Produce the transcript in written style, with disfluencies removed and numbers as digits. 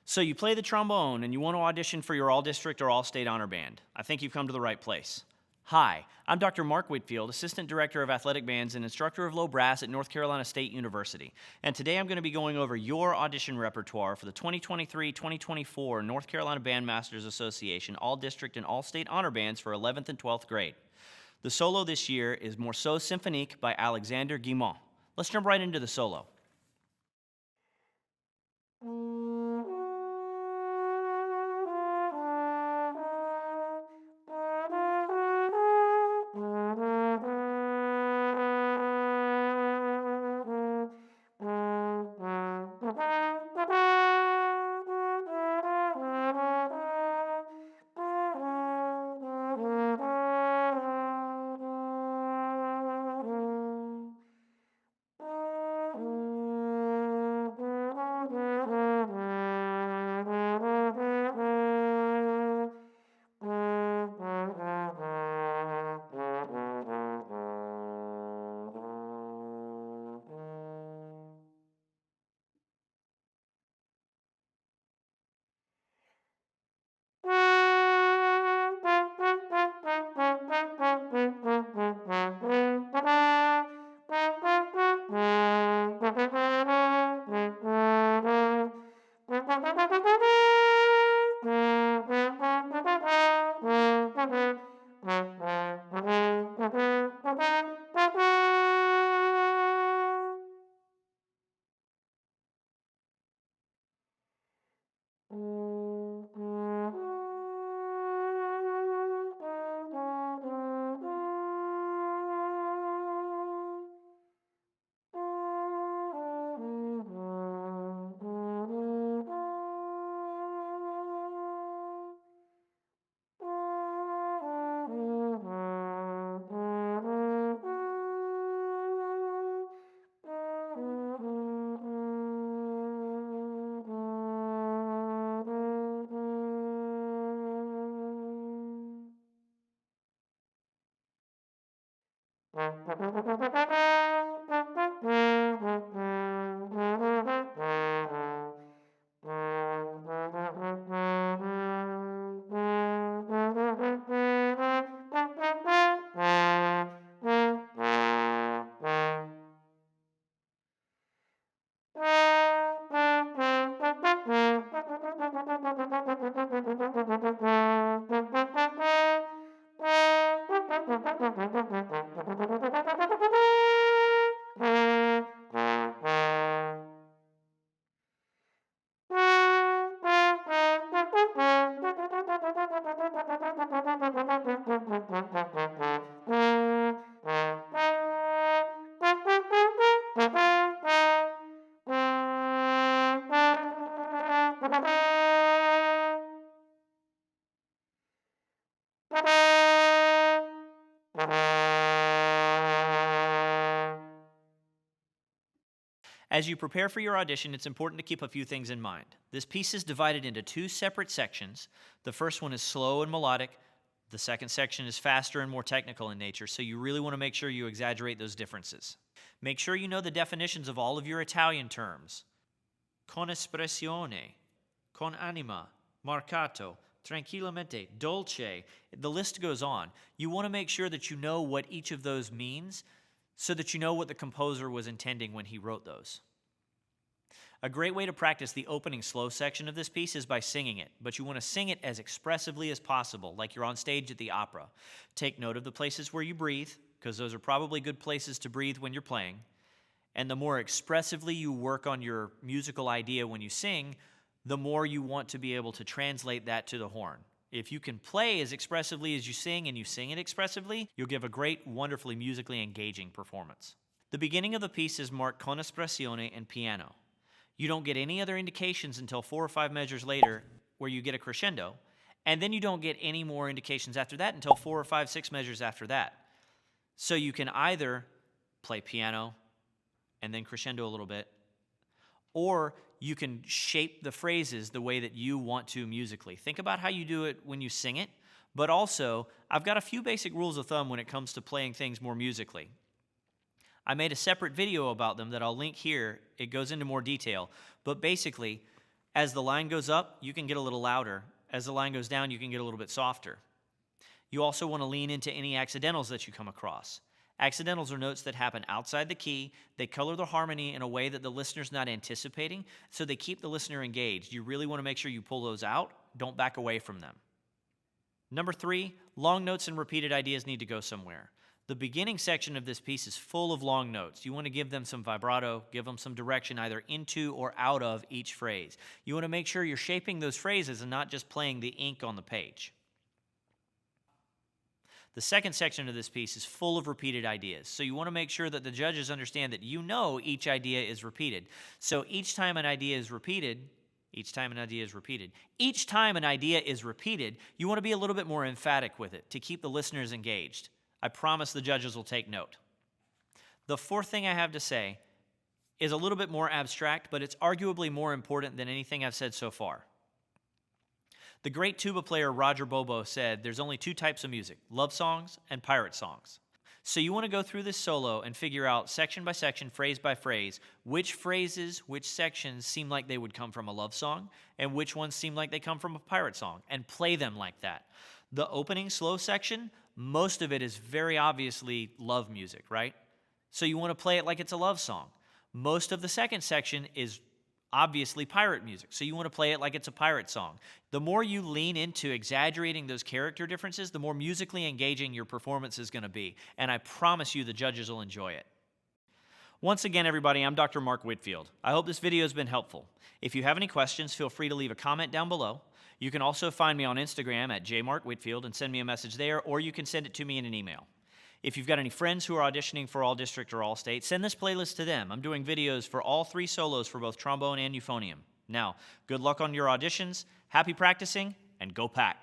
So you play the trombone and you want to audition for your all-district or all-state honor band. I think you've come to the right place. Hi, I'm Dr. Mark Whitfield, Assistant Director of Athletic Bands and Instructor of Low Brass at North Carolina State University. And today I'm going to be going over your audition repertoire for the 2023-2024 North Carolina Bandmasters Association All-District and All-State Honor Bands for 11th and 12th grade. The solo this year is Morceau Symphonique by Alexandre Guilmant. Let's jump right into the solo. As you prepare for your audition, it's important to keep a few things in mind. This piece is divided into two separate sections. The first one is slow and melodic. The second section is faster and more technical in nature, so you really want to make sure you exaggerate those differences. Make sure you know the definitions of all of your Italian terms. Con espressione, con anima, marcato, tranquillamente, dolce. The list goes on. You want to make sure that you know what each of those means, so that you know what the composer was intending when he wrote those. A great way to practice the opening slow section of this piece is by singing it, but you want to sing it as expressively as possible, like you're on stage at the opera. Take note of the places where you breathe, because those are probably good places to breathe when you're playing. And the more expressively you work on your musical idea when you sing, the more you want to be able to translate that to the horn. If you can play as expressively as you sing and you sing it expressively, you'll give a great, wonderfully musically engaging performance. The beginning of the piece is marked con espressione and piano. You don't get any other indications until 4 or 5 measures later where you get a crescendo, and then you don't get any more indications after that until 4 or 5, 6 measures after that. So you can either play piano and then crescendo a little bit, or you can shape the phrases the way that you want to musically. Think about how you do it when you sing it, but also, I've got a few basic rules of thumb when it comes to playing things more musically. I made a separate video about them that I'll link here. It goes into more detail, but basically, As the line goes up, you can get a little louder. As the line goes down, you can get a little bit softer. You also want to lean into any accidentals that you come across. Accidentals are notes that happen outside the key. They color the harmony in a way that the listener's not anticipating, so they keep the listener engaged. You really want to make sure you pull those out. Don't back away from them. Number 3, long notes and repeated ideas need to go somewhere. The beginning section of this piece is full of long notes. You want to give them some vibrato, give them some direction either into or out of each phrase. You want to make sure you're shaping those phrases and not just playing the ink on the page. The second section of this piece is full of repeated ideas. So you want to make sure that the judges understand that you know each idea is repeated. So each time an idea is repeated, you want to be a little bit more emphatic with it to keep the listeners engaged. I promise the judges will take note. The fourth thing I have to say is a little bit more abstract, but it's arguably more important than anything I've said so far. The great tuba player Roger Bobo said there's only 2 types of music, love songs and pirate songs. So you want to go through this solo and figure out section by section, phrase by phrase, which phrases, which sections seem like they would come from a love song and which ones seem like they come from a pirate song, and play them like that. The opening slow section, most of it is very obviously love music, right? So you want to play it like it's a love song. Most of the second section is obviously pirate music, so you want to play it like it's a pirate song. The more you lean into exaggerating those character differences, the more musically engaging your performance is going to be, and I promise you the judges will enjoy it. Once again, everybody, I'm Dr. Mark Whitfield. I hope this video has been helpful. If you have any questions, feel free to leave a comment down below. You can also find me on Instagram at jmarkwhitfield and send me a message there, or you can send it to me in an email. If you've got any friends who are auditioning for All District or All State, send this playlist to them. I'm doing videos for all 3 solos for both trombone and euphonium. Now, good luck on your auditions, happy practicing, and go Pack!